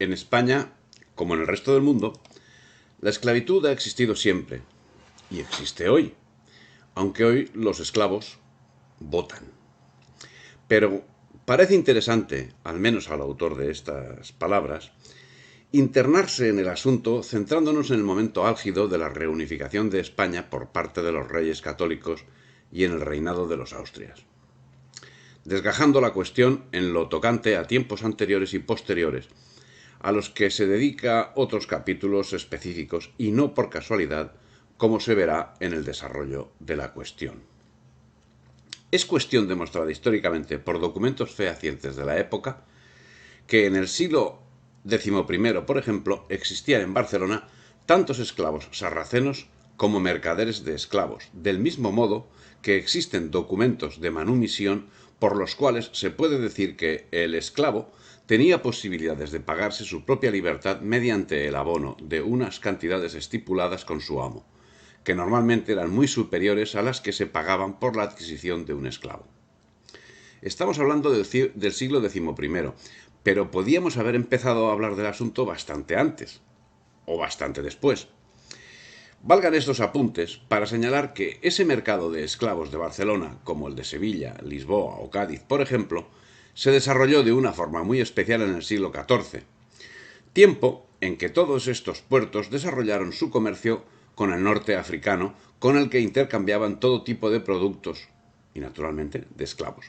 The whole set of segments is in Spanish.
En España, como en el resto del mundo, la esclavitud ha existido siempre y existe hoy, aunque hoy los esclavos votan. Pero parece interesante, al menos al autor de estas palabras, internarse en el asunto centrándonos en el momento álgido de la reunificación de España por parte de los reyes católicos y en el reinado de los Austrias, desgajando la cuestión en lo tocante a tiempos anteriores y posteriores, a los que se dedica otros capítulos específicos y no por casualidad, como se verá en el desarrollo de la cuestión. Es cuestión demostrada históricamente por documentos fehacientes de la época que en el siglo XI, por ejemplo, existían en Barcelona tantos esclavos sarracenos como mercaderes de esclavos, del mismo modo que existen documentos de manumisión por los cuales se puede decir que el esclavo tenía posibilidades de pagarse su propia libertad mediante el abono de unas cantidades estipuladas con su amo, que normalmente eran muy superiores a las que se pagaban por la adquisición de un esclavo. Estamos hablando del siglo XI, pero podíamos haber empezado a hablar del asunto bastante antes, o bastante después. Valgan estos apuntes para señalar que ese mercado de esclavos de Barcelona, como el de Sevilla, Lisboa o Cádiz, por ejemplo, se desarrolló de una forma muy especial en el siglo XIV, tiempo en que todos estos puertos desarrollaron su comercio con el norte africano, con el que intercambiaban todo tipo de productos y, naturalmente, de esclavos.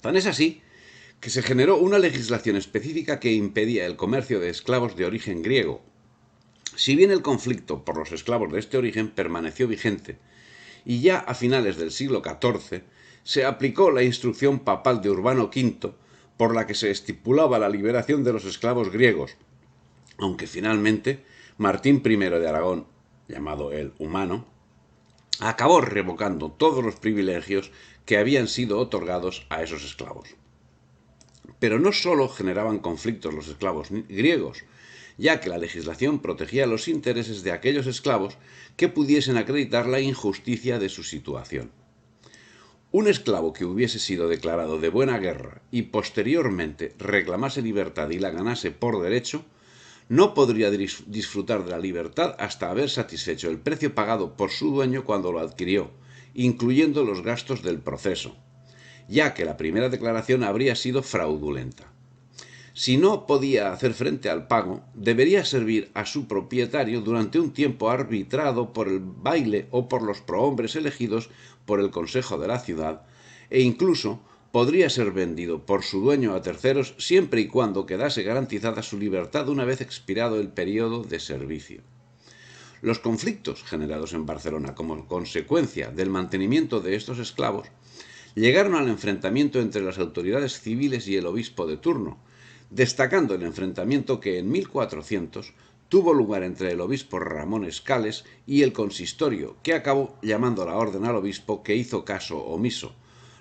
Tan es así que se generó una legislación específica que impedía el comercio de esclavos de origen griego. Si bien el conflicto por los esclavos de este origen permaneció vigente, y ya a finales del siglo XIV se aplicó la instrucción papal de Urbano V, por la que se estipulaba la liberación de los esclavos griegos, aunque finalmente Martín I de Aragón, llamado el Humano, acabó revocando todos los privilegios que habían sido otorgados a esos esclavos. Pero no solo generaban conflictos los esclavos griegos, ya que la legislación protegía los intereses de aquellos esclavos que pudiesen acreditar la injusticia de su situación. Un esclavo que hubiese sido declarado de buena guerra y posteriormente reclamase libertad y la ganase por derecho, no podría disfrutar de la libertad hasta haber satisfecho el precio pagado por su dueño cuando lo adquirió, incluyendo los gastos del proceso, ya que la primera declaración habría sido fraudulenta. Si no podía hacer frente al pago, debería servir a su propietario durante un tiempo arbitrado por el baile o por los prohombres elegidos por el consejo de la ciudad, e incluso podría ser vendido por su dueño a terceros siempre y cuando quedase garantizada su libertad una vez expirado el periodo de servicio. Los conflictos generados en Barcelona como consecuencia del mantenimiento de estos esclavos llegaron al enfrentamiento entre las autoridades civiles y el obispo de turno, destacando el enfrentamiento que en 1400 tuvo lugar entre el obispo Ramón Escales y el consistorio, que acabó llamando a la orden al obispo, que hizo caso omiso,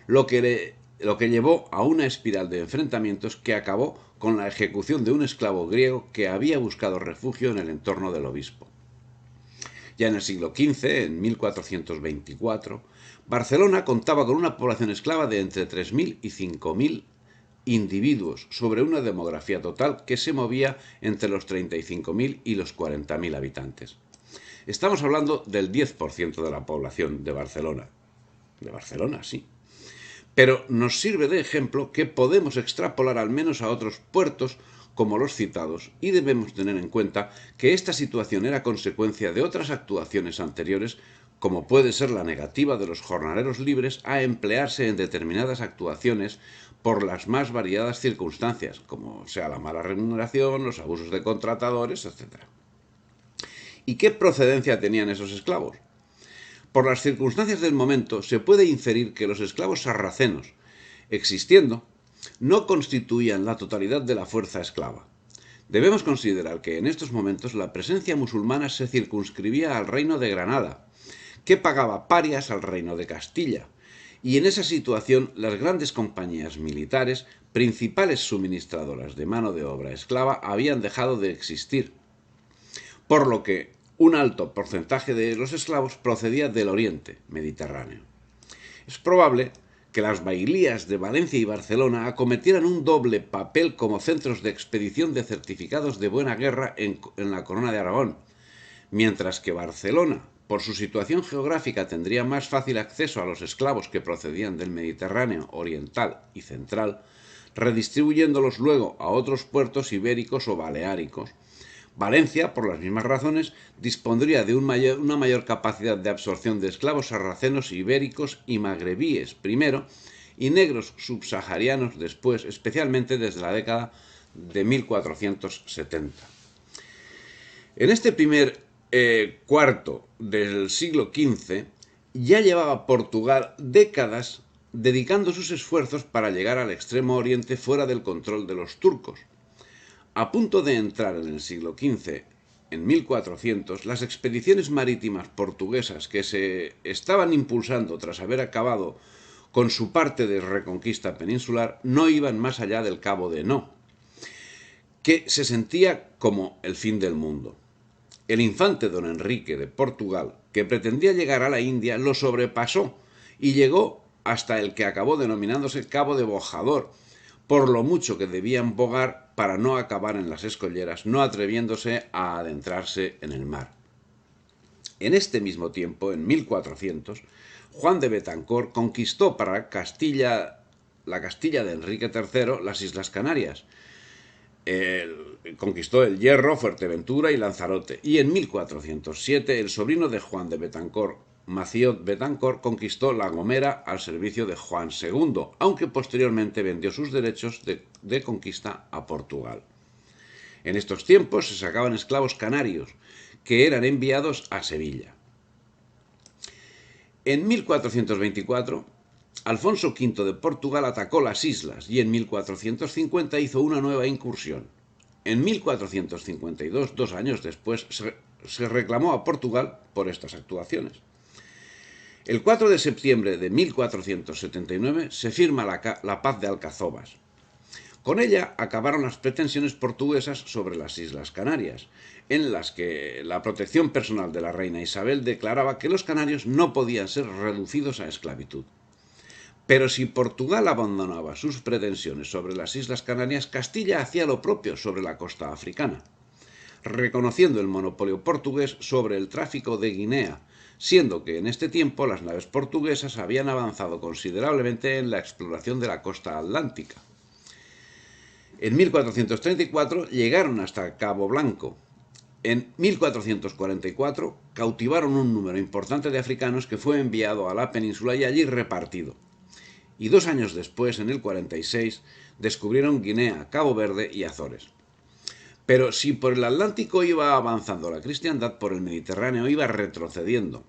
lo que llevó a una espiral de enfrentamientos que acabó con la ejecución de un esclavo griego que había buscado refugio en el entorno del obispo. Ya en el siglo XV, en 1424, Barcelona contaba con una población esclava de entre 3.000 y 5.000 individuos, sobre una demografía total que se movía entre los 35.000 y los 40.000 habitantes. Estamos hablando del 10% de la población de Barcelona. De Barcelona, sí. Pero nos sirve de ejemplo que podemos extrapolar al menos a otros puertos como los citados, y debemos tener en cuenta que esta situación era consecuencia de otras actuaciones anteriores, como puede ser la negativa de los jornaleros libres a emplearse en determinadas actuaciones por las más variadas circunstancias, como sea la mala remuneración, los abusos de contratadores, etc. ¿Y qué procedencia tenían esos esclavos? Por las circunstancias del momento se puede inferir que los esclavos sarracenos, existiendo, no constituían la totalidad de la fuerza esclava. Debemos considerar que en estos momentos la presencia musulmana se circunscribía al reino de Granada, que pagaba parias al reino de Castilla, y en esa situación las grandes compañías militares, principales suministradoras de mano de obra esclava, habían dejado de existir, por lo que un alto porcentaje de los esclavos procedía del oriente mediterráneo. Es probable que las bailías de Valencia y Barcelona acometieran un doble papel como centros de expedición de certificados de buena guerra en la Corona de Aragón, mientras que Barcelona, por su situación geográfica, tendría más fácil acceso a los esclavos que procedían del Mediterráneo oriental y central, redistribuyéndolos luego a otros puertos ibéricos o baleáricos. Valencia, por las mismas razones, dispondría de una mayor capacidad de absorción de esclavos sarracenos, ibéricos y magrebíes primero, y negros subsaharianos después, especialmente desde la década de 1470. En este primer cuarto del siglo XV ya llevaba Portugal décadas dedicando sus esfuerzos para llegar al extremo oriente fuera del control de los turcos. A punto de entrar en el siglo XV, en 1400, las expediciones marítimas portuguesas que se estaban impulsando tras haber acabado con su parte de reconquista peninsular no iban más allá del Cabo de No, que se sentía como el fin del mundo. El infante don Enrique de Portugal, que pretendía llegar a la India, lo sobrepasó y llegó hasta el que acabó denominándose Cabo de Bojador, por lo mucho que debían bogar para no acabar en las escolleras, no atreviéndose a adentrarse en el mar. En este mismo tiempo, en 1400, Juan de Betancourt conquistó para la Castilla de Enrique III las Islas Canarias. Conquistó El Hierro, Fuerteventura y Lanzarote. Y en 1407 el sobrino de Juan de Betancourt, Maciot Betancourt, conquistó La Gomera al servicio de Juan II, aunque posteriormente vendió sus derechos de conquista a Portugal. En estos tiempos se sacaban esclavos canarios, que eran enviados a Sevilla. En 1424, Alfonso V de Portugal atacó las islas y en 1450 hizo una nueva incursión. En 1452, 2 años después, se reclamó a Portugal por estas actuaciones. El 4 de septiembre de 1479 se firma la Paz de Alcazobas. Con ella acabaron las pretensiones portuguesas sobre las Islas Canarias, en las que la protección personal de la reina Isabel declaraba que los canarios no podían ser reducidos a esclavitud. Pero si Portugal abandonaba sus pretensiones sobre las Islas Canarias, Castilla hacía lo propio sobre la costa africana, reconociendo el monopolio portugués sobre el tráfico de Guinea, siendo que en este tiempo las naves portuguesas habían avanzado considerablemente en la exploración de la costa atlántica. En 1434 llegaron hasta Cabo Blanco. En 1444 cautivaron un número importante de africanos que fue enviado a la península y allí repartido. Y 2 años después, en el 46, descubrieron Guinea, Cabo Verde y Azores. Pero si por el Atlántico iba avanzando la cristiandad, por el Mediterráneo iba retrocediendo,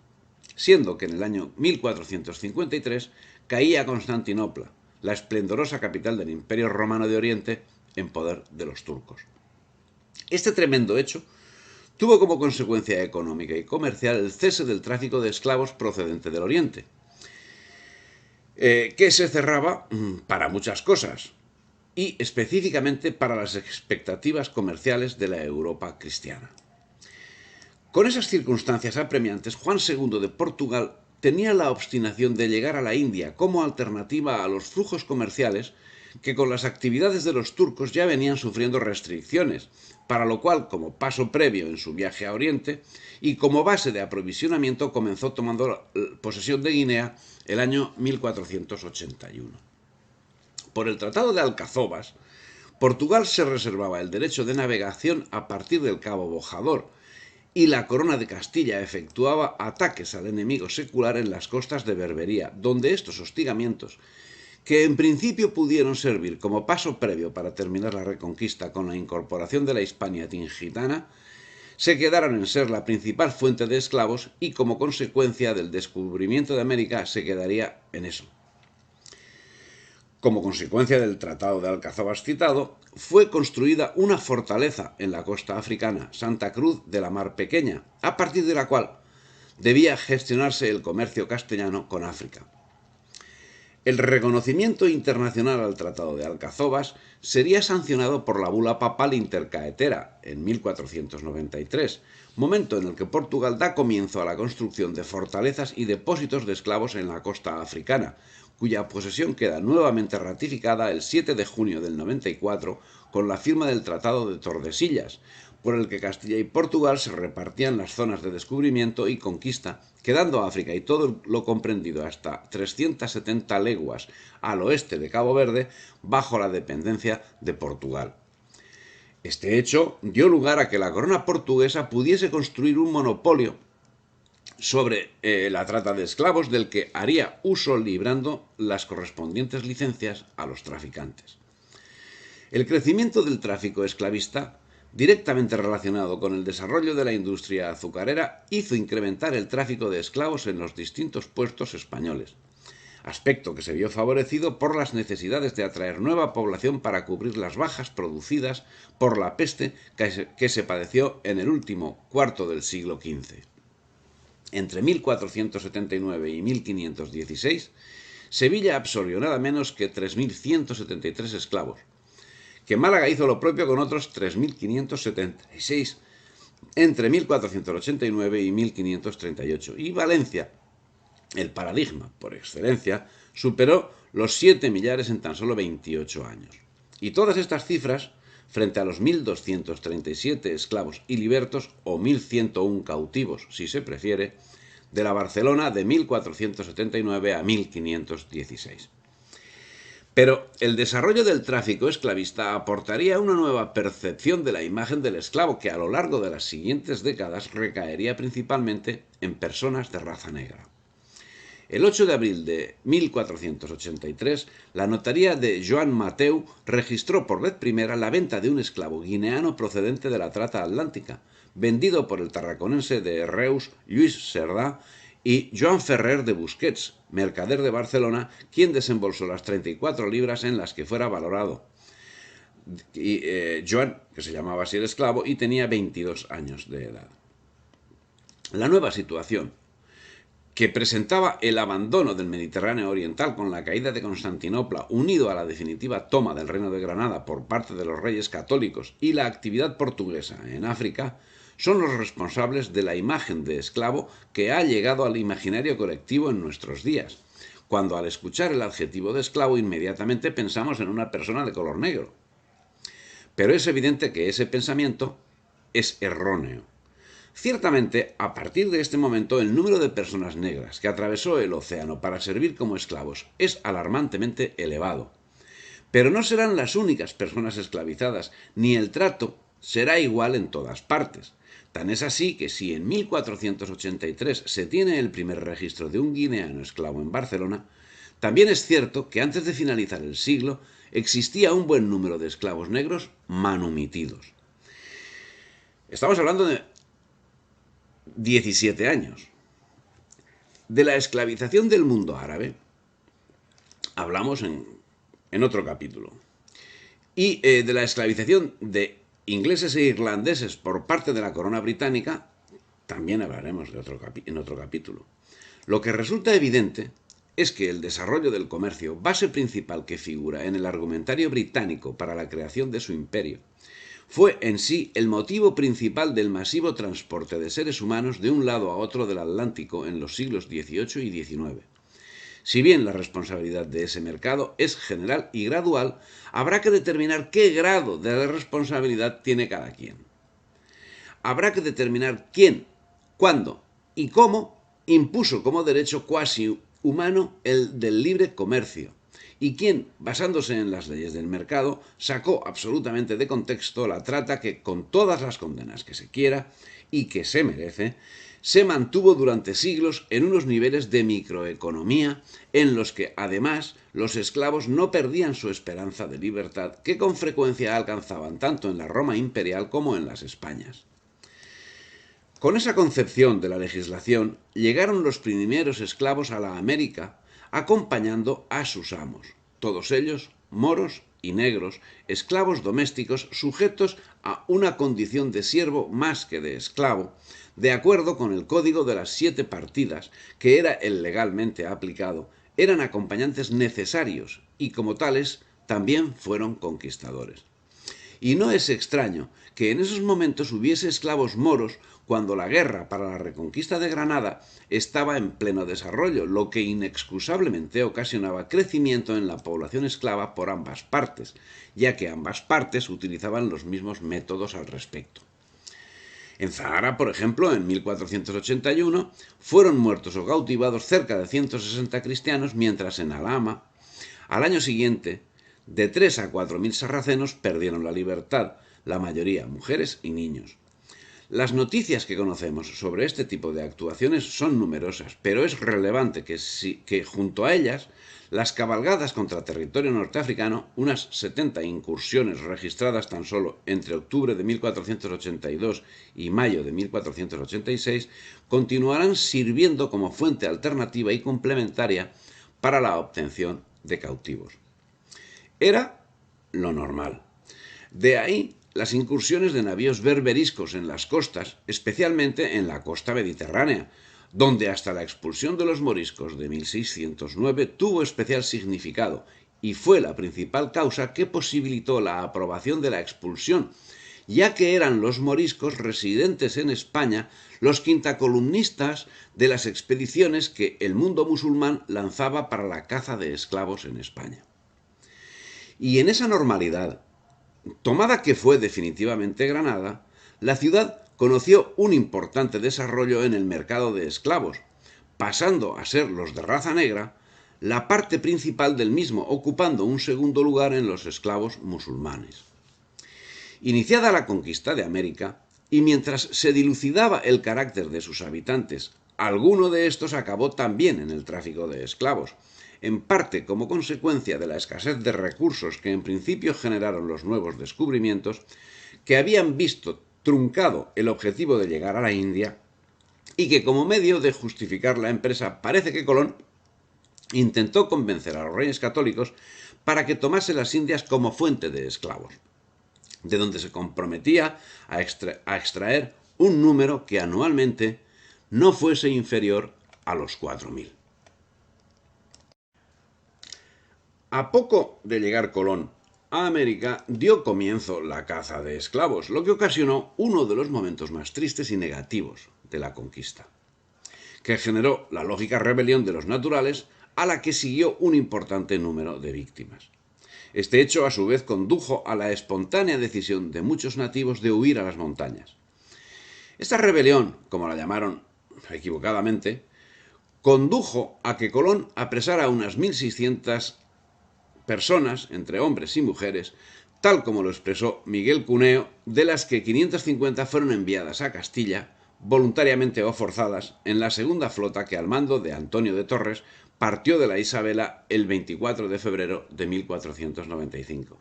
siendo que en el año 1453 caía Constantinopla, la esplendorosa capital del Imperio Romano de Oriente, en poder de los turcos. Este tremendo hecho tuvo como consecuencia económica y comercial el cese del tráfico de esclavos procedente del Oriente, que se cerraba para muchas cosas, y específicamente para las expectativas comerciales de la Europa cristiana. Con esas circunstancias apremiantes, Juan II de Portugal tenía la obstinación de llegar a la India como alternativa a los flujos comerciales que con las actividades de los turcos ya venían sufriendo restricciones, para lo cual, como paso previo en su viaje a Oriente y como base de aprovisionamiento, comenzó tomando posesión de Guinea el año 1481. Por el Tratado de Alcazobas, Portugal se reservaba el derecho de navegación a partir del Cabo Bojador, y la Corona de Castilla efectuaba ataques al enemigo secular en las costas de Berbería, donde estos hostigamientos, que en principio pudieron servir como paso previo para terminar la reconquista con la incorporación de la Hispania tingitana, se quedaron en ser la principal fuente de esclavos y como consecuencia del descubrimiento de América se quedaría en eso. Como consecuencia del Tratado de Alcazobas citado, fue construida una fortaleza en la costa africana, Santa Cruz de la Mar Pequeña, a partir de la cual debía gestionarse el comercio castellano con África. El reconocimiento internacional al Tratado de Alcazobas sería sancionado por la bula papal intercaetera en 1493, momento en el que Portugal da comienzo a la construcción de fortalezas y depósitos de esclavos en la costa africana, cuya posesión queda nuevamente ratificada el 7 de junio del 94 con la firma del Tratado de Tordesillas, por el que Castilla y Portugal se repartían las zonas de descubrimiento y conquista, quedando África y todo lo comprendido hasta 370 leguas al oeste de Cabo Verde bajo la dependencia de Portugal. Este hecho dio lugar a que la corona portuguesa pudiese construir un monopolio sobre la trata de esclavos del que haría uso librando las correspondientes licencias a los traficantes. El crecimiento del tráfico esclavista, directamente relacionado con el desarrollo de la industria azucarera, hizo incrementar el tráfico de esclavos en los distintos puertos españoles, aspecto que se vio favorecido por las necesidades de atraer nueva población para cubrir las bajas producidas por la peste que se padeció en el último cuarto del siglo XV. Entre 1479 y 1516, Sevilla absorbió nada menos que 3.173 esclavos, que Málaga hizo lo propio con otros 3.576 entre 1489 y 1538, y Valencia, el paradigma por excelencia, superó los 7 millares en tan solo 28 años. Y todas estas cifras, frente a los 1.237 esclavos y libertos, o 1.101 cautivos, si se prefiere, de la Barcelona de 1479 a 1516. Pero el desarrollo del tráfico esclavista aportaría una nueva percepción de la imagen del esclavo que a lo largo de las siguientes décadas recaería principalmente en personas de raza negra. El 8 de abril de 1483, la notaría de Joan Mateu registró por vez primera la venta de un esclavo guineano procedente de la trata atlántica, vendido por el tarraconense de Reus, Lluís Cerdà, y Joan Ferrer de Busquets, mercader de Barcelona, quien desembolsó las 34 libras en las que fuera valorado. Y Joan, que se llamaba así el esclavo, y tenía 22 años de edad. La nueva situación que presentaba el abandono del Mediterráneo oriental con la caída de Constantinopla, unido a la definitiva toma del Reino de Granada por parte de los reyes católicos y la actividad portuguesa en África, son los responsables de la imagen de esclavo que ha llegado al imaginario colectivo en nuestros días, cuando al escuchar el adjetivo de esclavo inmediatamente pensamos en una persona de color negro. Pero es evidente que ese pensamiento es erróneo. Ciertamente, a partir de este momento, el número de personas negras que atravesó el océano para servir como esclavos es alarmantemente elevado. Pero no serán las únicas personas esclavizadas, ni el trato será igual en todas partes. Tan es así que si en 1483 se tiene el primer registro de un guineano esclavo en Barcelona, también es cierto que antes de finalizar el siglo existía un buen número de esclavos negros manumitidos. Estamos hablando de 17 años. De la esclavización del mundo árabe hablamos en otro capítulo. Y de la esclavización de ingleses e irlandeses por parte de la corona británica también hablaremos en otro capítulo. Lo que resulta evidente es que el desarrollo del comercio, base principal que figura en el argumentario británico para la creación de su imperio, fue en sí el motivo principal del masivo transporte de seres humanos de un lado a otro del Atlántico en los siglos XVIII y XIX. Si bien la responsabilidad de ese mercado es general y gradual, habrá que determinar qué grado de responsabilidad tiene cada quien. Habrá que determinar quién, cuándo y cómo impuso como derecho cuasi humano el del libre comercio, y quién, basándose en las leyes del mercado, sacó absolutamente de contexto la trata que, con todas las condenas que se quiera y que se merece, se mantuvo durante siglos en unos niveles de microeconomía en los que, además, los esclavos no perdían su esperanza de libertad, que con frecuencia alcanzaban tanto en la Roma imperial como en las Españas. Con esa concepción de la legislación llegaron los primeros esclavos a la América, acompañando a sus amos, todos ellos moros y negros, esclavos domésticos sujetos a una condición de siervo más que de esclavo, de acuerdo con el Código de las 7 partidas, que era el legalmente aplicado, eran acompañantes necesarios y como tales también fueron conquistadores. Y no es extraño que en esos momentos hubiese esclavos moros cuando la guerra para la reconquista de Granada estaba en pleno desarrollo, lo que inexcusablemente ocasionaba crecimiento en la población esclava por ambas partes, ya que ambas partes utilizaban los mismos métodos al respecto. En Zahara, por ejemplo, en 1481, fueron muertos o cautivados cerca de 160 cristianos, mientras en Alhama, al año siguiente, de 3 a 4.000 sarracenos perdieron la libertad, la mayoría mujeres y niños. Las noticias que conocemos sobre este tipo de actuaciones son numerosas, pero es relevante que junto a ellas, las cabalgadas contra territorio norteafricano, unas 70 incursiones registradas tan solo entre octubre de 1482 y mayo de 1486, continuarán sirviendo como fuente alternativa y complementaria para la obtención de cautivos. Era lo normal. De ahí las incursiones de navíos berberiscos en las costas, especialmente en la costa mediterránea, donde hasta la expulsión de los moriscos de 1609 tuvo especial significado y fue la principal causa que posibilitó la aprobación de la expulsión, ya que eran los moriscos residentes en España los quintacolumnistas de las expediciones que el mundo musulmán lanzaba para la caza de esclavos en España. Y en esa normalidad, tomada que fue definitivamente Granada, la ciudad conoció un importante desarrollo en el mercado de esclavos, pasando a ser los de raza negra la parte principal del mismo, ocupando un segundo lugar en los esclavos musulmanes. Iniciada la conquista de América, y mientras se dilucidaba el carácter de sus habitantes, alguno de estos acabó también en el tráfico de esclavos, en parte como consecuencia de la escasez de recursos que en principio generaron los nuevos descubrimientos, que habían visto truncado el objetivo de llegar a la India y que como medio de justificar la empresa parece que Colón intentó convencer a los reyes católicos para que tomase las Indias como fuente de esclavos, de donde se comprometía a extraer un número que anualmente no fuese inferior a los 4.000. A poco de llegar Colón a América, dio comienzo la caza de esclavos, lo que ocasionó uno de los momentos más tristes y negativos de la conquista, que generó la lógica rebelión de los naturales, a la que siguió un importante número de víctimas. Este hecho, a su vez, condujo a la espontánea decisión de muchos nativos de huir a las montañas. Esta rebelión, como la llamaron equivocadamente, condujo a que Colón apresara a unas 1.600 personas, entre hombres y mujeres, tal como lo expresó Miguel Cuneo, de las que 550 fueron enviadas a Castilla, voluntariamente o forzadas, en la segunda flota que al mando de Antonio de Torres partió de la Isabela el 24 de febrero de 1495.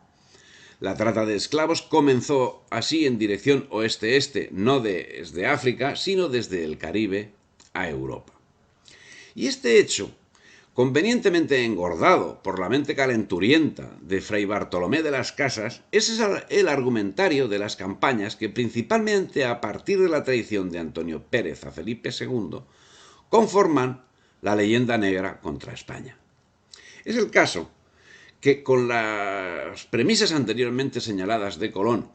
La trata de esclavos comenzó así en dirección oeste-este, no desde África, sino desde el Caribe a Europa. Y este hecho, convenientemente engordado por la mente calenturienta de Fray Bartolomé de las Casas, ese es el argumentario de las campañas que, principalmente a partir de la traición de Antonio Pérez a Felipe II, conforman la leyenda negra contra España. Es el caso que, con las premisas anteriormente señaladas de Colón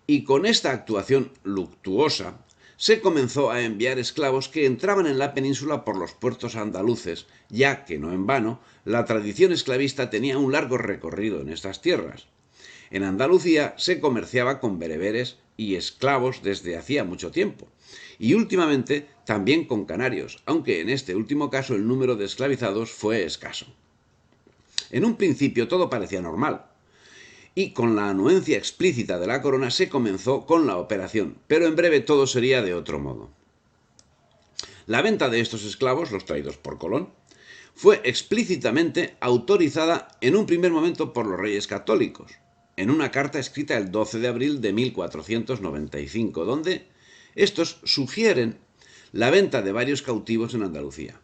y con esta actuación luctuosa, se comenzó a enviar esclavos que entraban en la península por los puertos andaluces, ya que, no en vano, la tradición esclavista tenía un largo recorrido en estas tierras. En Andalucía se comerciaba con bereberes y esclavos desde hacía mucho tiempo, y últimamente también con canarios, aunque en este último caso el número de esclavizados fue escaso. En un principio todo parecía normal, y con la anuencia explícita de la corona se comenzó con la operación, pero en breve todo sería de otro modo. La venta de estos esclavos, los traídos por Colón, fue explícitamente autorizada en un primer momento por los reyes católicos, en una carta escrita el 12 de abril de 1495, donde estos sugieren la venta de varios cautivos en Andalucía.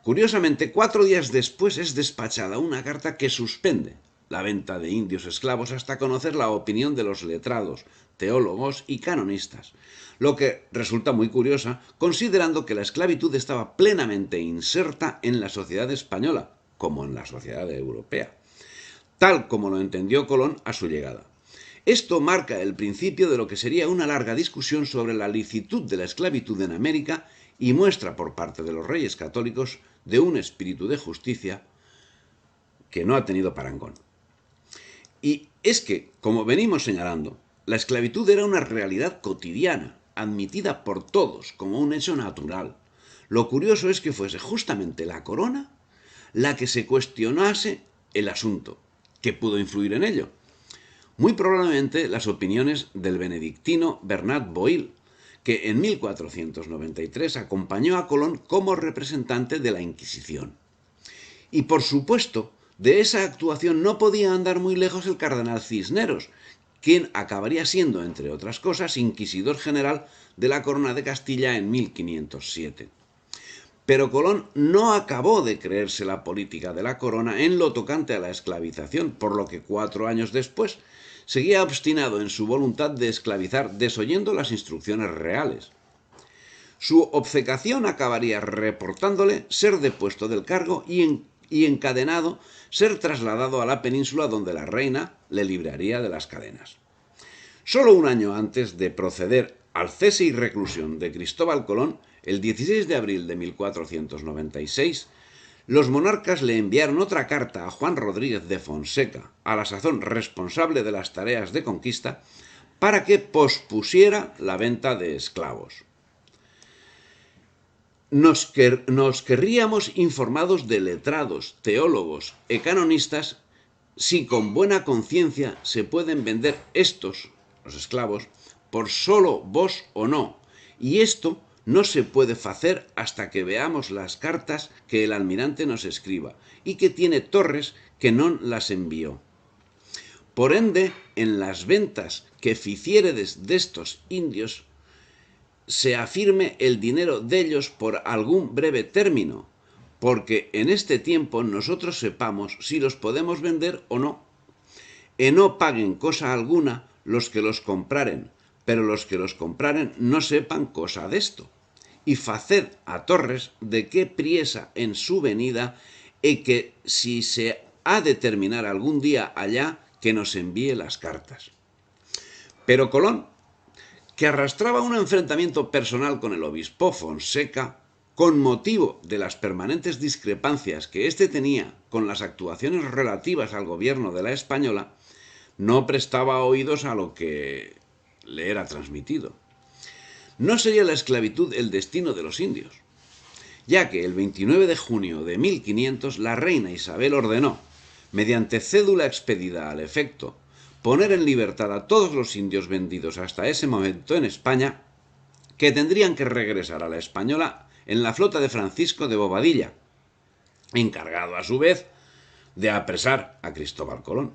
Curiosamente, 4 días después es despachada una carta que suspende la venta de indios esclavos hasta conocer la opinión de los letrados, teólogos y canonistas, lo que resulta muy curiosa considerando que la esclavitud estaba plenamente inserta en la sociedad española, como en la sociedad europea, tal como lo entendió Colón a su llegada. Esto marca el principio de lo que sería una larga discusión sobre la licitud de la esclavitud en América y muestra por parte de los reyes católicos de un espíritu de justicia que no ha tenido parangón. Y es que, como venimos señalando, la esclavitud era una realidad cotidiana, admitida por todos como un hecho natural. Lo curioso es que fuese justamente la corona la que se cuestionase el asunto, que pudo influir en ello. Muy probablemente las opiniones del benedictino Bernat Boil, que en 1493 acompañó a Colón como representante de la Inquisición. Y por supuesto, de esa actuación no podía andar muy lejos el cardenal Cisneros, quien acabaría siendo, entre otras cosas, inquisidor general de la Corona de Castilla en 1507. Pero Colón no acabó de creerse la política de la corona en lo tocante a la esclavización, por lo que 4 años después seguía obstinado en su voluntad de esclavizar, desoyendo las instrucciones reales. Su obcecación acabaría reportándole ser depuesto del cargo y encadenado, ser trasladado a la península donde la reina le libraría de las cadenas. Solo un año antes de proceder al cese y reclusión de Cristóbal Colón, el 16 de abril de 1496, los monarcas le enviaron otra carta a Juan Rodríguez de Fonseca, a la sazón responsable de las tareas de conquista, para que pospusiera la venta de esclavos. Nos querríamos informados de letrados, teólogos y canonistas si con buena conciencia se pueden vender estos, los esclavos, por solo vos o no, y esto no se puede facer hasta que veamos las cartas que el almirante nos escriba, y que tiene Torres que non las envió. Por ende, en las ventas que ficieredes destos indios, se afirme el dinero dellos por algún breve término, porque en este tiempo nosotros sepamos si los podemos vender o no. E no paguen cosa alguna los que los compraren, pero los que los compraren no sepan cosa desto. Y faced a Torres de qué priesa en su venida e que si se ha de terminar algún día allá, que nos envíe las cartas. Pero Colón, que arrastraba un enfrentamiento personal con el obispo Fonseca, con motivo de las permanentes discrepancias que éste tenía con las actuaciones relativas al gobierno de la Española, no prestaba oídos a lo que le era transmitido. No sería la esclavitud el destino de los indios, ya que el 29 de junio de 1500 la reina Isabel ordenó, mediante cédula expedida al efecto, poner en libertad a todos los indios vendidos hasta ese momento en España, que tendrían que regresar a la Española en la flota de Francisco de Bobadilla, encargado a su vez de apresar a Cristóbal Colón.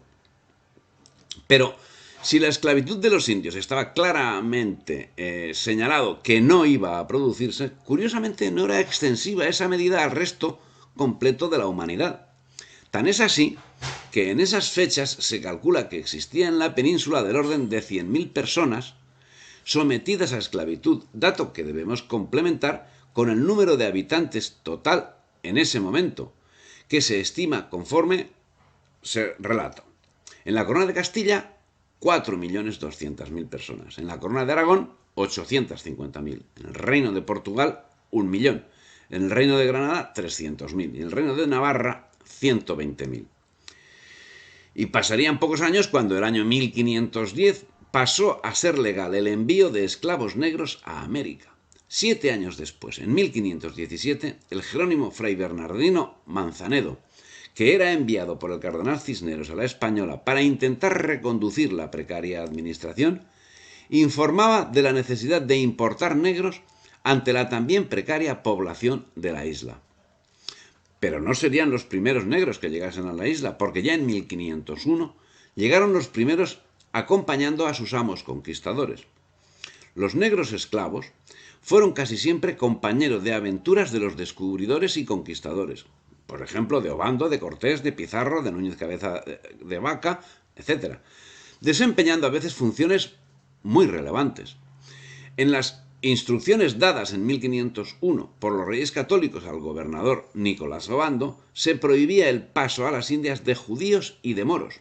Pero si la esclavitud de los indios estaba claramente señalado que no iba a producirse, curiosamente no era extensiva esa medida al resto completo de la humanidad. Tan es así que en esas fechas se calcula que existía en la península del orden de 100.000 personas sometidas a esclavitud, dato que debemos complementar con el número de habitantes total en ese momento, que se estima conforme se relata. En la Corona de Castilla, 4.200.000 personas. En la Corona de Aragón, 850.000. En el Reino de Portugal, 1 millón. En el Reino de Granada, 300.000. Y en el Reino de Navarra, 120.000. Y pasarían pocos años cuando el año 1510 pasó a ser legal el envío de esclavos negros a América. 7 años después, en 1517, el jerónimo fray Bernardino Manzanedo, que era enviado por el cardenal Cisneros a la Española para intentar reconducir la precaria administración, informaba de la necesidad de importar negros ante la también precaria población de la isla. Pero no serían los primeros negros que llegasen a la isla, porque ya en 1501 llegaron los primeros acompañando a sus amos conquistadores. Los negros esclavos fueron casi siempre compañeros de aventuras de los descubridores y conquistadores, por ejemplo, de Obando, de Cortés, de Pizarro, de Núñez Cabeza de Vaca, etc., desempeñando a veces funciones muy relevantes. En las instrucciones dadas en 1501 por los reyes católicos al gobernador Nicolás Obando, se prohibía el paso a las Indias de judíos y de moros,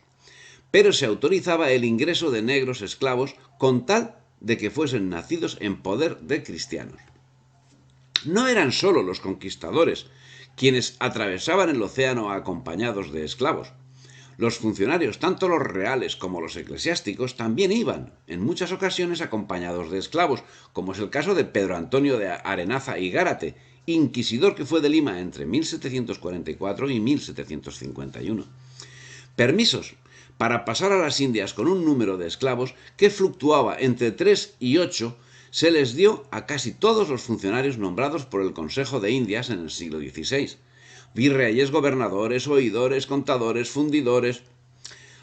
pero se autorizaba el ingreso de negros esclavos con tal de que fuesen nacidos en poder de cristianos. No eran solo los conquistadores quienes atravesaban el océano acompañados de esclavos. Los funcionarios, tanto los reales como los eclesiásticos, también iban, en muchas ocasiones, acompañados de esclavos, como es el caso de Pedro Antonio de Arenaza y Gárate, inquisidor que fue de Lima entre 1744 y 1751. Permisos para pasar a las Indias con un número de esclavos que fluctuaba entre 3 y 8 se les dio a casi todos los funcionarios nombrados por el Consejo de Indias en el siglo XVI. Virreyes, gobernadores, oidores, contadores, fundidores,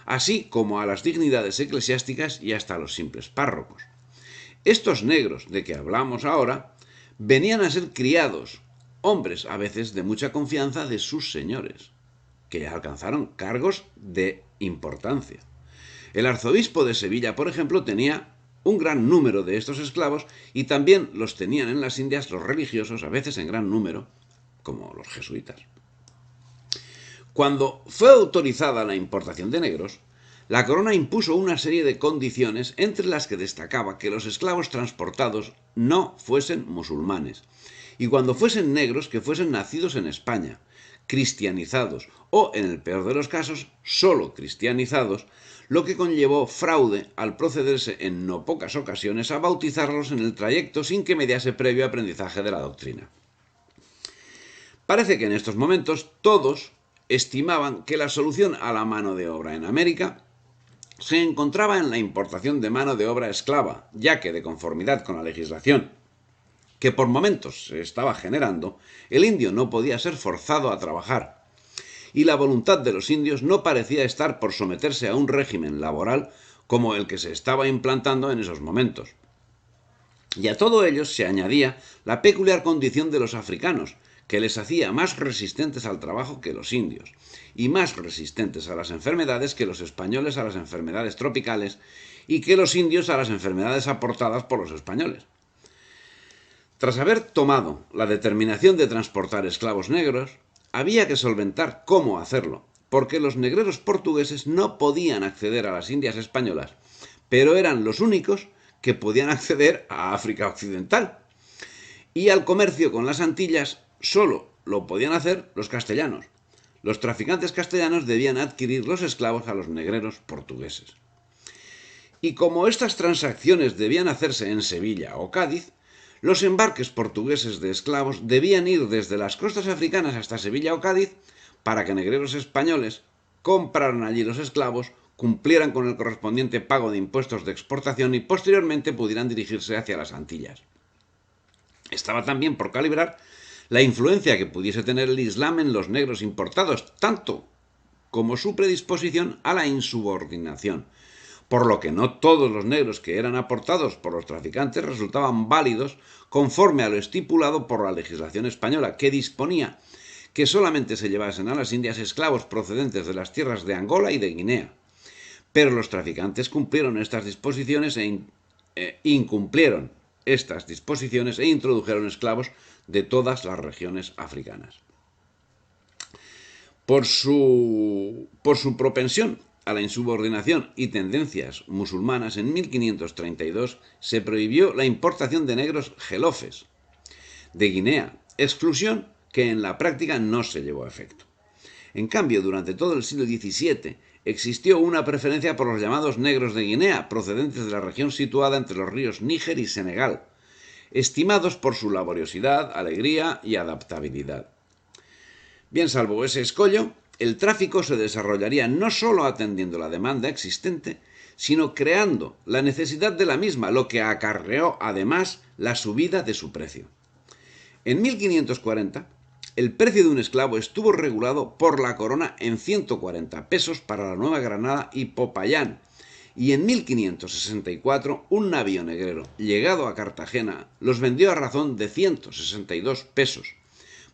así como a las dignidades eclesiásticas y hasta a los simples párrocos. Estos negros de que hablamos ahora venían a ser criados, hombres a veces de mucha confianza de sus señores, que alcanzaron cargos de importancia. El arzobispo de Sevilla, por ejemplo, tenía un gran número de estos esclavos y también los tenían en las Indias los religiosos, a veces en gran número, como los jesuitas. Cuando fue autorizada la importación de negros, la corona impuso una serie de condiciones entre las que destacaba que los esclavos transportados no fuesen musulmanes y cuando fuesen negros que fuesen nacidos en España, cristianizados o, en el peor de los casos, solo cristianizados, lo que conllevó fraude al procederse en no pocas ocasiones a bautizarlos en el trayecto sin que mediase previo aprendizaje de la doctrina. Parece que en estos momentos todos estimaban que la solución a la mano de obra en América se encontraba en la importación de mano de obra esclava, ya que, de conformidad con la legislación que por momentos se estaba generando, el indio no podía ser forzado a trabajar, y la voluntad de los indios no parecía estar por someterse a un régimen laboral como el que se estaba implantando en esos momentos. Y a todo ello se añadía la peculiar condición de los africanos, que les hacía más resistentes al trabajo que los indios, y más resistentes a las enfermedades que los españoles a las enfermedades tropicales, y que los indios a las enfermedades aportadas por los españoles. Tras haber tomado la determinación de transportar esclavos negros, había que solventar cómo hacerlo, porque los negreros portugueses no podían acceder a las Indias españolas, pero eran los únicos que podían acceder a África Occidental. Y al comercio con las Antillas solo lo podían hacer los castellanos. Los traficantes castellanos debían adquirir los esclavos a los negreros portugueses. Y como estas transacciones debían hacerse en Sevilla o Cádiz, los embarques portugueses de esclavos debían ir desde las costas africanas hasta Sevilla o Cádiz para que negreros españoles compraran allí los esclavos, cumplieran con el correspondiente pago de impuestos de exportación y posteriormente pudieran dirigirse hacia las Antillas. Estaba también por calibrar la influencia que pudiese tener el Islam en los negros importados, tanto como su predisposición a la insubordinación, por lo que no todos los negros que eran aportados por los traficantes resultaban válidos conforme a lo estipulado por la legislación española, que disponía que solamente se llevasen a las Indias esclavos procedentes de las tierras de Angola y de Guinea. Pero los traficantes cumplieron estas disposiciones incumplieron estas disposiciones e introdujeron esclavos de todas las regiones africanas. Por su propensión a la insubordinación y tendencias musulmanas, en 1532 se prohibió la importación de negros gelofes de Guinea, exclusión que en la práctica no se llevó a efecto. En cambio, durante todo el siglo XVII existió una preferencia por los llamados negros de Guinea, procedentes de la región situada entre los ríos Níger y Senegal, estimados por su laboriosidad, alegría y adaptabilidad. Bien, salvo ese escollo, el tráfico se desarrollaría no solo atendiendo la demanda existente, sino creando la necesidad de la misma, lo que acarreó además la subida de su precio. En 1540, el precio de un esclavo estuvo regulado por la corona en 140 pesos para la Nueva Granada y Popayán, y en 1564 un navío negrero llegado a Cartagena los vendió a razón de 162 pesos.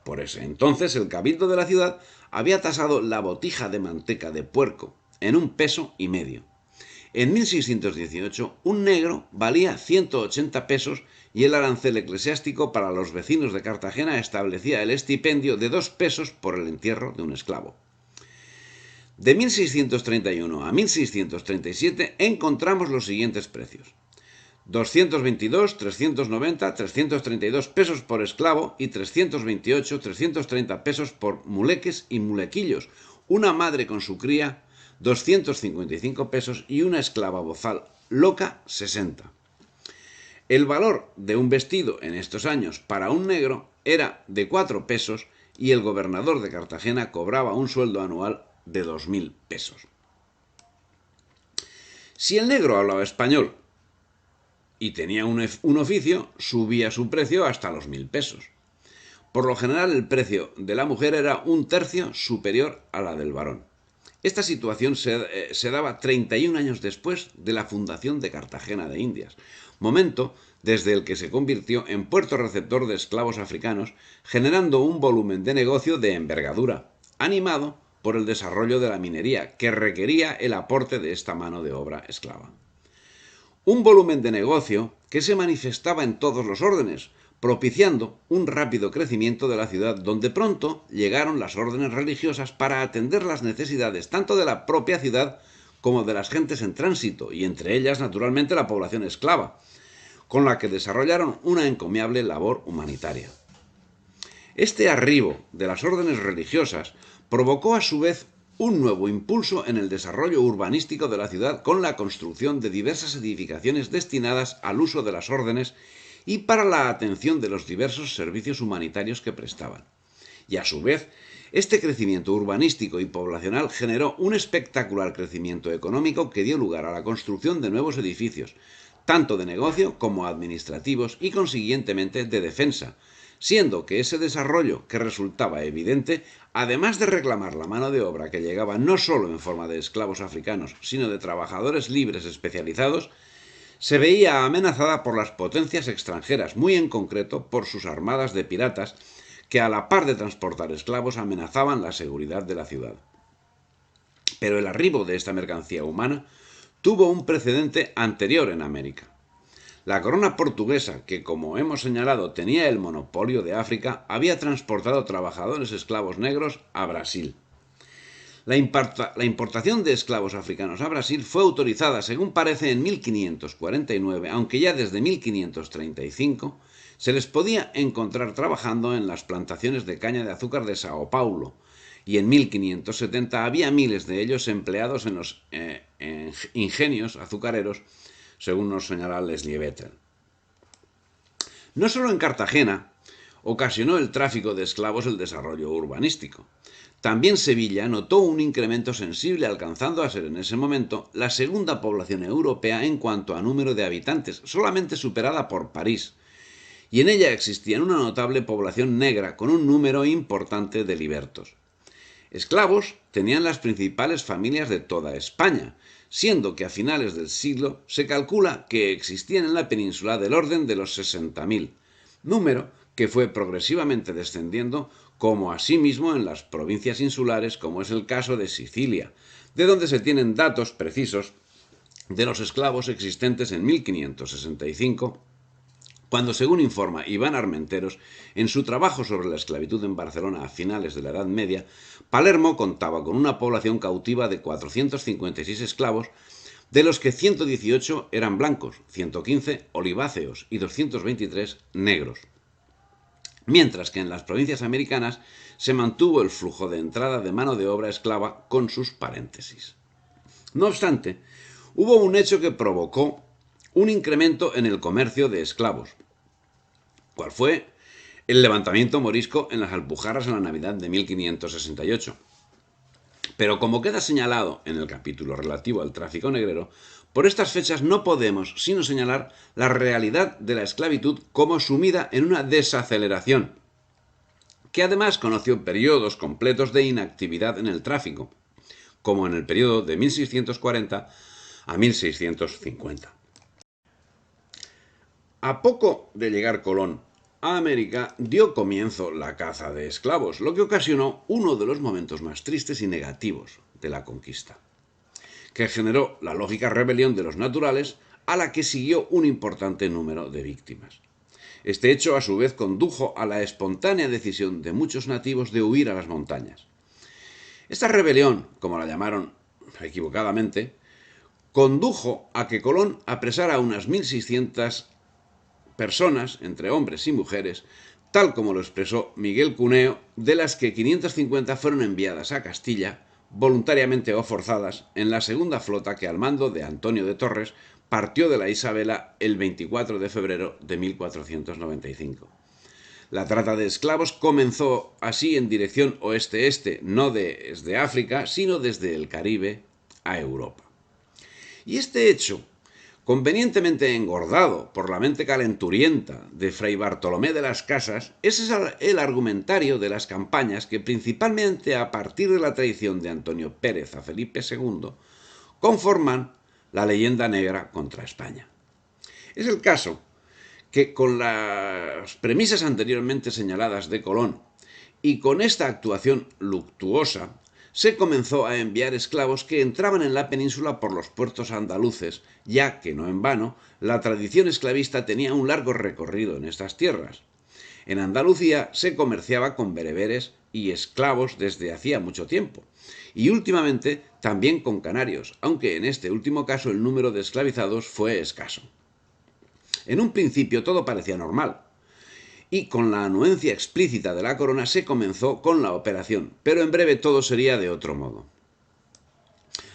Por ese entonces el cabildo de la ciudad había tasado la botija de manteca de puerco en 1,5 pesos. En 1618 un negro valía 180 pesos y el arancel eclesiástico para los vecinos de Cartagena establecía el estipendio de 2 pesos por el entierro de un esclavo. De 1631 a 1637 encontramos los siguientes precios: 222, 390, 332 pesos por esclavo y 328, 330 pesos por muleques y mulequillos, una madre con su cría 255 pesos y una esclava bozal loca 60. El valor de un vestido en estos años para un negro era de 4 pesos y el gobernador de Cartagena cobraba un sueldo anual de 2.000 pesos. Si el negro hablaba español y tenía un oficio, subía su precio hasta los 1.000 pesos. Por lo general, el precio de la mujer era un tercio superior a la del varón. Esta situación se daba 31 años después de la fundación de Cartagena de Indias, momento desde el que se convirtió en puerto receptor de esclavos africanos, generando un volumen de negocio de envergadura, animado por el desarrollo de la minería, que requería el aporte de esta mano de obra esclava. Un volumen de negocio que se manifestaba en todos los órdenes, propiciando un rápido crecimiento de la ciudad, donde pronto llegaron las órdenes religiosas para atender las necesidades tanto de la propia ciudad como de las gentes en tránsito, y entre ellas, naturalmente, la población esclava, con la que desarrollaron una encomiable labor humanitaria. Este arribo de las órdenes religiosas provocó a su vez un nuevo impulso en el desarrollo urbanístico de la ciudad, con la construcción de diversas edificaciones destinadas al uso de las órdenes y para la atención de los diversos servicios humanitarios que prestaban. Y a su vez, este crecimiento urbanístico y poblacional generó un espectacular crecimiento económico que dio lugar a la construcción de nuevos edificios, tanto de negocio como administrativos y consiguientemente de defensa, siendo que ese desarrollo que resultaba evidente, además de reclamar la mano de obra que llegaba no solo en forma de esclavos africanos, sino de trabajadores libres especializados, se veía amenazada por las potencias extranjeras, muy en concreto por sus armadas de piratas, que a la par de transportar esclavos amenazaban la seguridad de la ciudad. Pero el arribo de esta mercancía humana tuvo un precedente anterior en América. La corona portuguesa, que como hemos señalado tenía el monopolio de África, había transportado trabajadores esclavos negros a Brasil. La importación de esclavos africanos a Brasil fue autorizada, según parece, en 1549, aunque ya desde 1535 se les podía encontrar trabajando en las plantaciones de caña de azúcar de Sao Paulo, y en 1570 había miles de ellos empleados en los ingenios azucareros, según nos señala Leslie Vettel. No solo en Cartagena ocasionó el tráfico de esclavos el desarrollo urbanístico. También Sevilla notó un incremento sensible, alcanzando a ser en ese momento la segunda población europea en cuanto a número de habitantes, solamente superada por París, y en ella existía una notable población negra con un número importante de libertos. Esclavos tenían las principales familias de toda España, siendo que a finales del siglo se calcula que existían en la península del orden de los 60.000, número que fue progresivamente descendiendo, como asimismo en las provincias insulares, como es el caso de Sicilia, de donde se tienen datos precisos de los esclavos existentes en 1565, cuando, según informa Iván Armenteros, en su trabajo sobre la esclavitud en Barcelona a finales de la Edad Media, Palermo contaba con una población cautiva de 456 esclavos, de los que 118 eran blancos, 115 oliváceos y 223 negros. Mientras que en las provincias americanas se mantuvo el flujo de entrada de mano de obra esclava con sus paréntesis. No obstante, hubo un hecho que provocó un incremento en el comercio de esclavos, cual fue el levantamiento morisco en las Alpujarras en la Navidad de 1568. Pero como queda señalado en el capítulo relativo al tráfico negrero, por estas fechas no podemos sino señalar la realidad de la esclavitud como sumida en una desaceleración, que además conoció periodos completos de inactividad en el tráfico, como en el periodo de 1640 a 1650. A poco de llegar Colón a América, dio comienzo la caza de esclavos, lo que ocasionó uno de los momentos más tristes y negativos de la conquista, que generó la lógica rebelión de los naturales, a la que siguió un importante número de víctimas. Este hecho, a su vez, condujo a la espontánea decisión de muchos nativos de huir a las montañas. Esta rebelión, como la llamaron equivocadamente, condujo a que Colón apresara a unas 1.600 personas, entre hombres y mujeres, tal como lo expresó Miguel Cuneo, de las que 550 fueron enviadas a Castilla, voluntariamente o forzadas, en la segunda flota que al mando de Antonio de Torres partió de la Isabela el 24 de febrero de 1495. La trata de esclavos comenzó así en dirección oeste-este, no desde África, sino desde el Caribe a Europa. Y este hecho, convenientemente engordado por la mente calenturienta de Fray Bartolomé de las Casas, ese es el argumentario de las campañas que, principalmente a partir de la traición de Antonio Pérez a Felipe II, conforman la leyenda negra contra España. Es el caso que, con las premisas anteriormente señaladas de Colón y con esta actuación luctuosa, se comenzó a enviar esclavos que entraban en la península por los puertos andaluces, ya que, no en vano, la tradición esclavista tenía un largo recorrido en estas tierras. En Andalucía se comerciaba con bereberes y esclavos desde hacía mucho tiempo, y últimamente también con canarios, aunque en este último caso el número de esclavizados fue escaso. En un principio todo parecía normal, y con la anuencia explícita de la corona se comenzó con la operación, pero en breve todo sería de otro modo.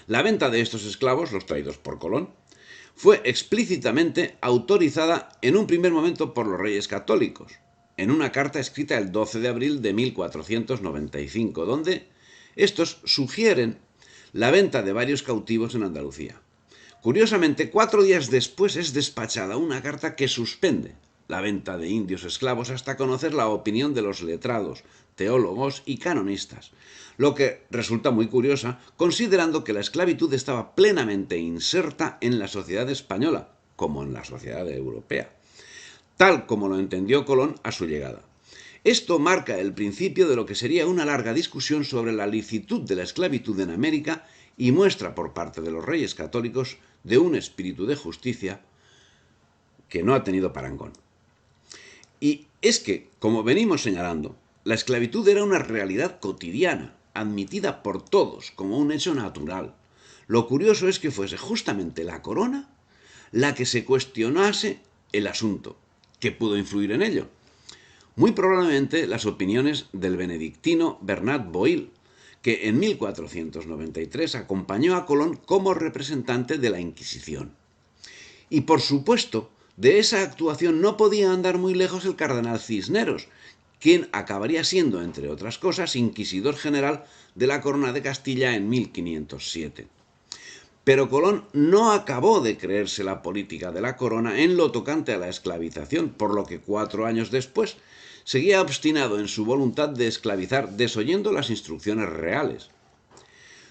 La venta de estos esclavos, los traídos por Colón, fue explícitamente autorizada en un primer momento por los reyes católicos, en una carta escrita el 12 de abril de 1495, donde estos sugieren la venta de varios cautivos en Andalucía. Curiosamente, 4 días después es despachada una carta que suspende la venta de indios esclavos hasta conocer la opinión de los letrados, teólogos y canonistas, lo que resulta muy curiosa considerando que la esclavitud estaba plenamente inserta en la sociedad española, como en la sociedad europea, tal como lo entendió Colón a su llegada. Esto marca el principio de lo que sería una larga discusión sobre la licitud de la esclavitud en América y muestra por parte de los reyes católicos de un espíritu de justicia que no ha tenido parangón. Y es que, como venimos señalando, la esclavitud era una realidad cotidiana, admitida por todos como un hecho natural. Lo curioso es que fuese justamente la corona la que se cuestionase el asunto, que pudo influir en ello. Muy probablemente las opiniones del benedictino Bernat Boil, que en 1493 acompañó a Colón como representante de la Inquisición. Y por supuesto, de esa actuación no podía andar muy lejos el cardenal Cisneros, quien acabaría siendo, entre otras cosas, inquisidor general de la corona de Castilla en 1507. Pero Colón no acabó de creerse la política de la corona en lo tocante a la esclavización, por lo que 4 años después seguía obstinado en su voluntad de esclavizar, desoyendo las instrucciones reales.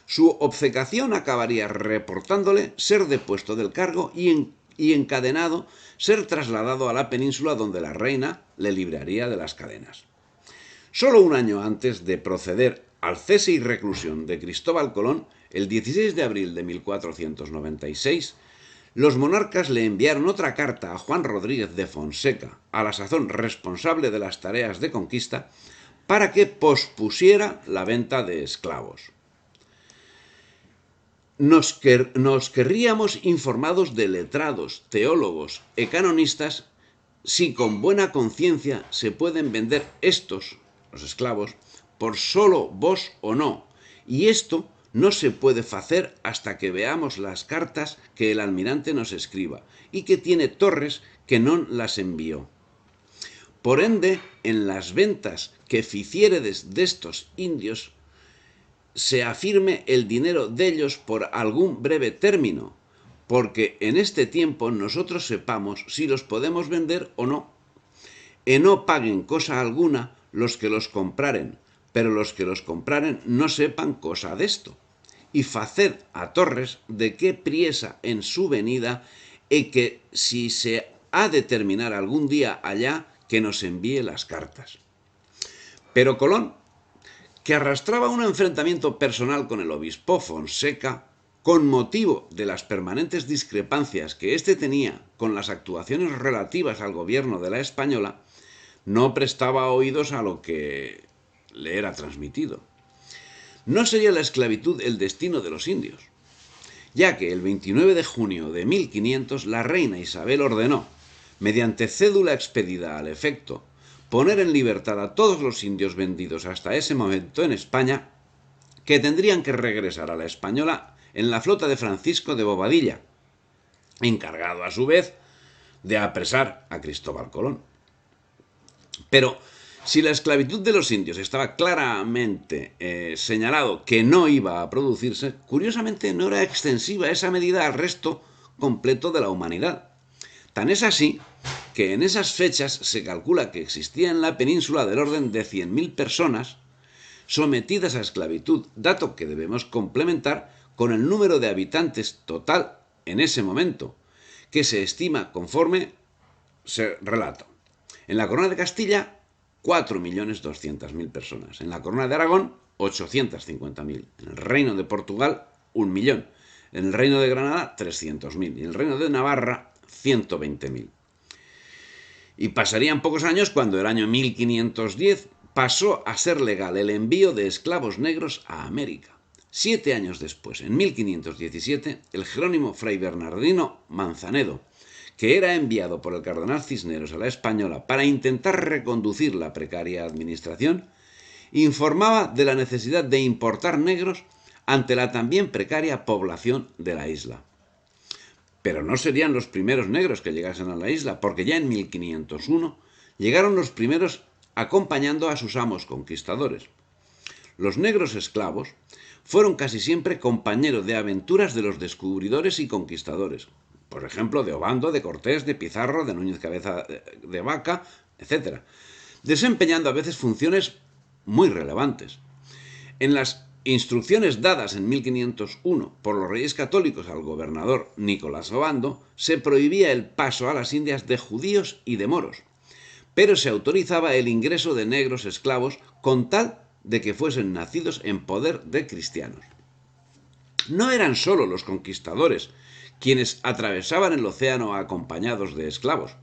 Su obcecación acabaría reportándole ser depuesto del cargo y encadenado, ser trasladado a la península donde la reina le libraría de las cadenas. Solo un año antes de proceder al cese y reclusión de Cristóbal Colón, el 16 de abril de 1496, los monarcas le enviaron otra carta a Juan Rodríguez de Fonseca, a la sazón responsable de las tareas de conquista, para que pospusiera la venta de esclavos. Nos querríamos informados de letrados, teólogos e canonistas si con buena conciencia se pueden vender estos, los esclavos, por solo vos o no, y esto no se puede facer hasta que veamos las cartas que el almirante nos escriba, y que tiene Torres que non las envió. Por ende, en las ventas que ficiéredes destos indios, se afirme el dinero dellos por algún breve término, porque en este tiempo nosotros sepamos si los podemos vender o no, e no paguen cosa alguna los que los compraren, pero los que los compraren no sepan cosa desto, y facer a Torres de qué priesa en su venida e que si se ha de terminar algún día allá, que nos envíe las cartas. Pero Colón, que arrastraba un enfrentamiento personal con el obispo Fonseca, con motivo de las permanentes discrepancias que éste tenía con las actuaciones relativas al gobierno de la Española, no prestaba oídos a lo que le era transmitido. no sería la esclavitud el destino de los indios, ya que el 29 de junio de 1500 la reina Isabel ordenó, mediante cédula expedida al efecto, poner en libertad a todos los indios vendidos hasta ese momento en España, que tendrían que regresar a la Española en la flota de Francisco de Bobadilla, encargado a su vez de apresar a Cristóbal Colón. Pero si la esclavitud de los indios estaba claramente señalado que no iba a producirse, curiosamente no era extensiva esa medida al resto completo de la humanidad. Tan es así que en esas fechas se calcula que existía en la península del orden de 100.000 personas sometidas a esclavitud, dato que debemos complementar con el número de habitantes total en ese momento, que se estima conforme se relata. En la Corona de Castilla, 4.200.000 personas. En la Corona de Aragón, 850.000. En el Reino de Portugal, 1 millón. En el Reino de Granada, 300.000. Y en el Reino de Navarra, 120.000. Y pasarían pocos años cuando el año 1510 pasó a ser legal el envío de esclavos negros a América. 7 años después, en 1517, el jerónimo fray Bernardino Manzanedo, que era enviado por el cardenal Cisneros a la Española para intentar reconducir la precaria administración, informaba de la necesidad de importar negros ante la también precaria población de la isla. Pero no serían los primeros negros que llegasen a la isla, porque ya en 1501 llegaron los primeros acompañando a sus amos conquistadores. Los negros esclavos fueron casi siempre compañeros de aventuras de los descubridores y conquistadores, por ejemplo, de Obando, de Cortés, de Pizarro, de Núñez Cabeza de Vaca, etc., desempeñando a veces funciones muy relevantes. En las instrucciones dadas en 1501 por los reyes católicos al gobernador Nicolás Obando, se prohibía el paso a las Indias de judíos y de moros, pero se autorizaba el ingreso de negros esclavos con tal de que fuesen nacidos en poder de cristianos. No eran solo los conquistadores quienes atravesaban el océano acompañados de esclavos.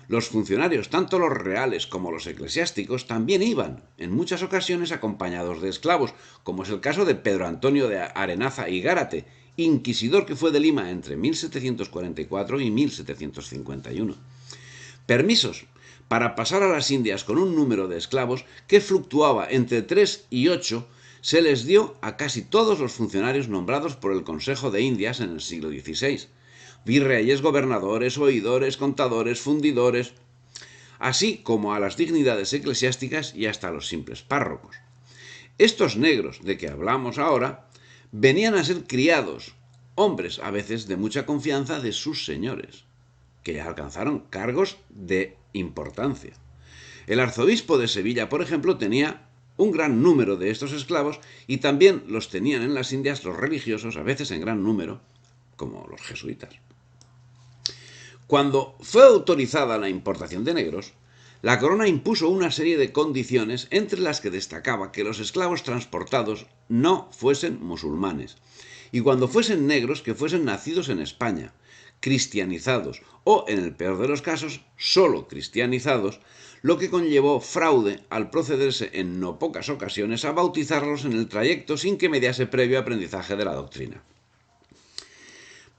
Los funcionarios, tanto los reales como los eclesiásticos, también iban, en muchas ocasiones, acompañados de esclavos, como es el caso de Pedro Antonio de Arenaza y Gárate, inquisidor que fue de Lima entre 1744 y 1751. Permisos para pasar a las Indias con un número de esclavos que fluctuaba entre 3 y 8 se les dio a casi todos los funcionarios nombrados por el Consejo de Indias en el siglo XVI. Virreyes, gobernadores, oidores, contadores, fundidores, así como a las dignidades eclesiásticas y hasta a los simples párrocos. Estos negros de que hablamos ahora venían a ser criados, hombres a veces de mucha confianza de sus señores, que ya alcanzaron cargos de importancia. El arzobispo de Sevilla, por ejemplo, tenía un gran número de estos esclavos y también los tenían en las Indias los religiosos, a veces en gran número, como los jesuitas. Cuando fue autorizada la importación de negros, la corona impuso una serie de condiciones, entre las que destacaba que los esclavos transportados no fuesen musulmanes, y cuando fuesen negros que fuesen nacidos en España, cristianizados o, en el peor de los casos, solo cristianizados, lo que conllevó fraude al procederse en no pocas ocasiones a bautizarlos en el trayecto sin que mediase previo aprendizaje de la doctrina.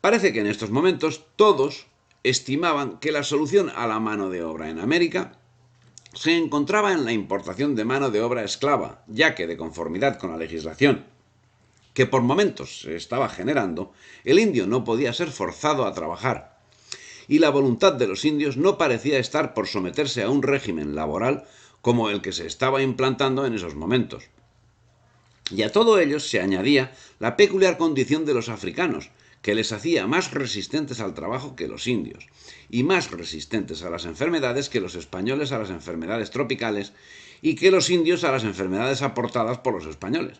Parece que en estos momentos todos estimaban que la solución a la mano de obra en América se encontraba en la importación de mano de obra esclava, ya que, de conformidad con la legislación que por momentos se estaba generando, el indio no podía ser forzado a trabajar, y la voluntad de los indios no parecía estar por someterse a un régimen laboral como el que se estaba implantando en esos momentos. Y a todo ello se añadía la peculiar condición de los africanos, que les hacía más resistentes al trabajo que los indios, y más resistentes a las enfermedades que los españoles a las enfermedades tropicales, y que los indios a las enfermedades aportadas por los españoles.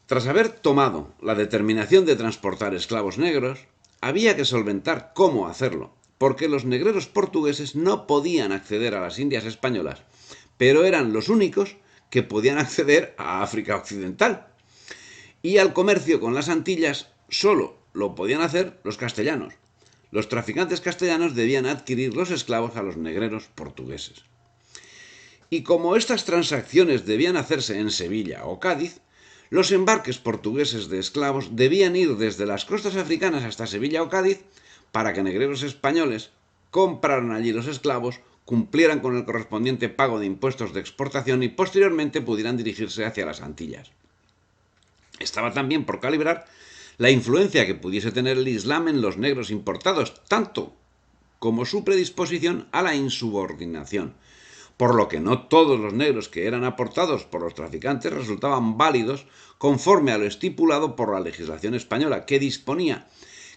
Tras haber tomado la determinación de transportar esclavos negros, había que solventar cómo hacerlo, porque los negreros portugueses no podían acceder a las Indias españolas, pero eran los únicos que podían acceder a África Occidental. Y al comercio con las Antillas solo lo podían hacer los castellanos. Los traficantes castellanos debían adquirir los esclavos a los negreros portugueses. Y como estas transacciones debían hacerse en Sevilla o Cádiz, Los embarques portugueses de esclavos debían ir desde las costas africanas hasta Sevilla o Cádiz para que negreros españoles compraran allí los esclavos, cumplieran con el correspondiente pago de impuestos de exportación y posteriormente pudieran dirigirse hacia las Antillas. Estaba también por calibrar la influencia que pudiese tener el Islam en los negros importados, tanto como su predisposición a la insubordinación, por lo que no todos los negros que eran aportados por los traficantes resultaban válidos conforme a lo estipulado por la legislación española, que disponía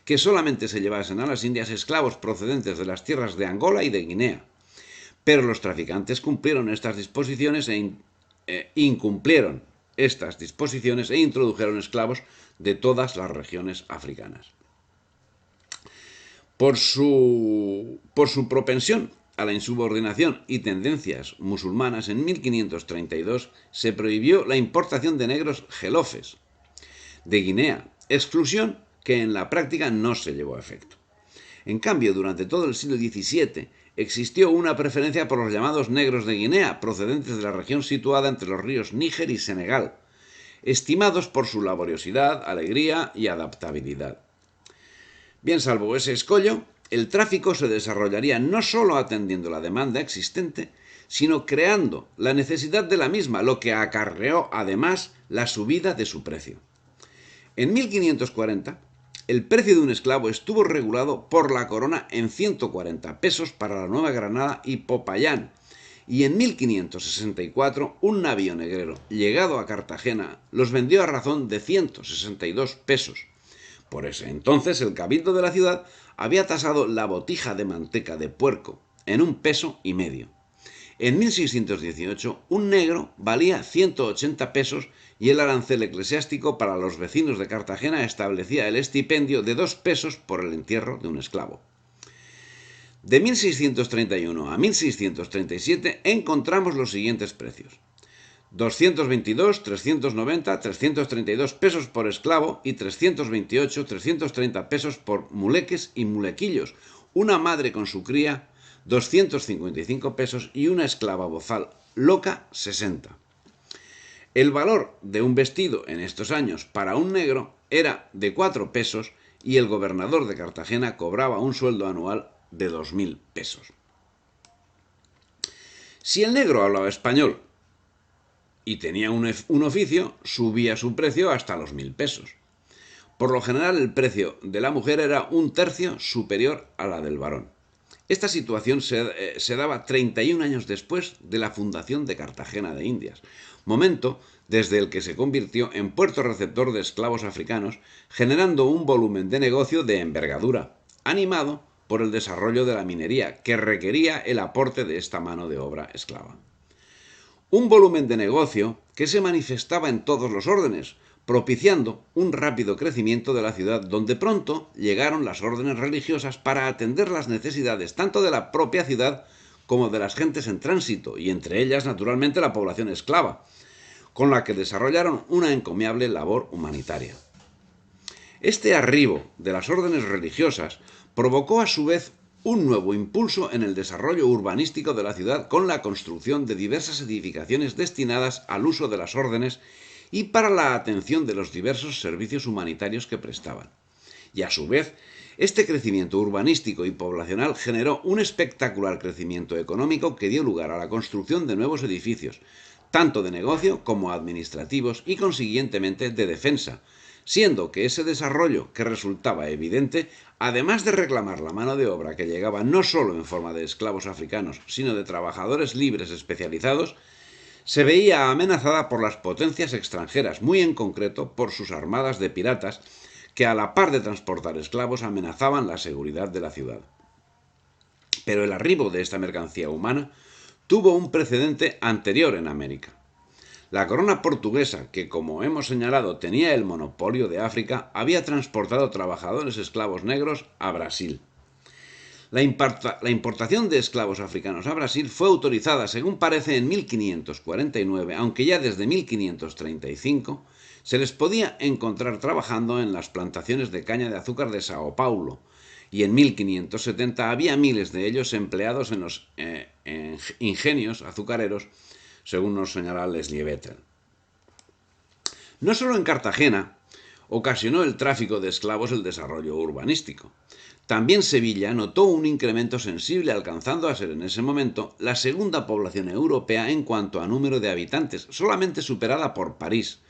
que solamente se llevasen a las Indias esclavos procedentes de las tierras de Angola y de Guinea. Pero los traficantes cumplieron estas disposiciones incumplieron estas disposiciones e introdujeron esclavos de todas las regiones africanas. Por su propensión a la insubordinación y tendencias musulmanas, en 1532 se prohibió la importación de negros gelofes de Guinea, exclusión que en la práctica no se llevó a efecto. En cambio, durante todo el siglo XVII existió una preferencia por los llamados negros de Guinea, procedentes de la región situada entre los ríos Níger y Senegal, estimados por su laboriosidad, alegría y adaptabilidad. Bien, salvo ese escollo, el tráfico se desarrollaría no solo atendiendo la demanda existente, sino creando la necesidad de la misma, lo que acarreó además la subida de su precio. En 1540, el precio de un esclavo estuvo regulado por la corona en 140 pesos para la Nueva Granada y Popayán, y en 1564 un navío negrero llegado a Cartagena los vendió a razón de 162 pesos. Por ese entonces el cabildo de la ciudad había tasado la botija de manteca de puerco en 1,5 pesos. En 1618 un negro valía 180 pesos y el arancel eclesiástico para los vecinos de Cartagena establecía el estipendio de 2 pesos por el entierro de un esclavo. De 1631 a 1637 encontramos los siguientes precios: 222, 390, 332 pesos por esclavo y 328, 330 pesos por muleques y mulequillos, una madre con su cría 255 pesos y una esclava bozal loca 60. El valor de un vestido en estos años para un negro era de 4 pesos y el gobernador de Cartagena cobraba un sueldo anual de 2.000 pesos. Si el negro hablaba español y tenía un oficio, subía su precio hasta los 1.000 pesos. Por lo general, el precio de la mujer era 1/3 superior a la del varón. Esta situación se daba 31 años después de la fundación de Cartagena de Indias, momento desde el que se convirtió en puerto receptor de esclavos africanos, generando un volumen de negocio de envergadura, animado por el desarrollo de la minería, que requería el aporte de esta mano de obra esclava. Un volumen de negocio que se manifestaba en todos los órdenes, propiciando un rápido crecimiento de la ciudad, donde pronto llegaron las órdenes religiosas para atender las necesidades tanto de la propia ciudad como de las gentes en tránsito, y entre ellas, naturalmente, la población esclava, con la que desarrollaron una encomiable labor humanitaria. Este arribo de las órdenes religiosas provocó a su vez un nuevo impulso en el desarrollo urbanístico de la ciudad, con la construcción de diversas edificaciones destinadas al uso de las órdenes y para la atención de los diversos servicios humanitarios que prestaban. Y a su vez, este crecimiento urbanístico y poblacional generó un espectacular crecimiento económico que dio lugar a la construcción de nuevos edificios, tanto de negocio como administrativos y consiguientemente de defensa, siendo que ese desarrollo que resultaba evidente, además de reclamar la mano de obra que llegaba no solo en forma de esclavos africanos, sino de trabajadores libres especializados, se veía amenazada por las potencias extranjeras, muy en concreto por sus armadas de piratas, que a la par de transportar esclavos amenazaban la seguridad de la ciudad. Pero el arribo de esta mercancía humana tuvo un precedente anterior en América. La corona portuguesa, que como hemos señalado tenía el monopolio de África, había transportado trabajadores esclavos negros a Brasil. La importación de esclavos africanos a Brasil fue autorizada, según parece, en 1549, aunque ya desde 1535 se les podía encontrar trabajando en las plantaciones de caña de azúcar de Sao Paulo, y en 1570 había miles de ellos empleados en los ingenios azucareros, según nos señala Leslie Vettel. No solo en Cartagena ocasionó el tráfico de esclavos el desarrollo urbanístico. También Sevilla notó un incremento sensible, alcanzando a ser en ese momento la segunda población europea en cuanto a número de habitantes, solamente superada por París.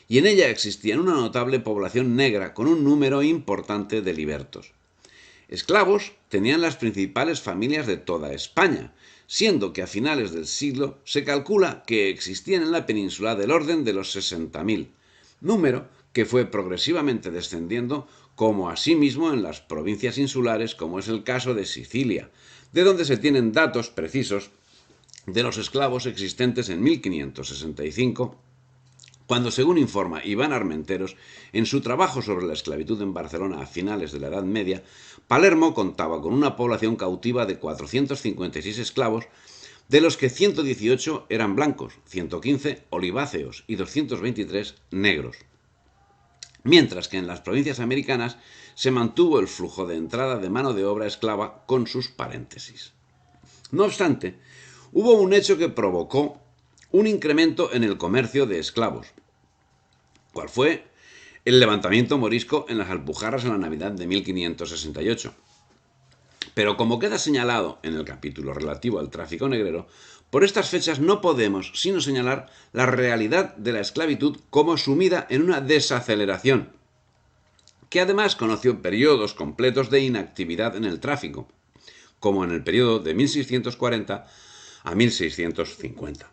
Y en ella existía una notable población negra con un número importante de libertos. Esclavos tenían las principales familias de toda España, siendo que a finales del siglo se calcula que existían en la península del orden de los 60.000, número que fue progresivamente descendiendo, como asimismo en las provincias insulares, como es el caso de Sicilia, de donde se tienen datos precisos de los esclavos existentes en 1565, cuando, según informa Iván Armenteros, en su trabajo sobre la esclavitud en Barcelona a finales de la Edad Media, Palermo contaba con una población cautiva de 456 esclavos, de los que 118 eran blancos, 115 oliváceos y 223 negros. Mientras que en las provincias americanas se mantuvo el flujo de entrada de mano de obra esclava con sus paréntesis. No obstante, hubo un hecho que provocó un incremento en el comercio de esclavos, cual fue el levantamiento morisco en las Alpujarras en la Navidad de 1568. Pero como queda señalado en el capítulo relativo al tráfico negrero, por estas fechas no podemos sino señalar la realidad de la esclavitud como sumida en una desaceleración, que además conoció periodos completos de inactividad en el tráfico, como en el periodo de 1640 a 1650.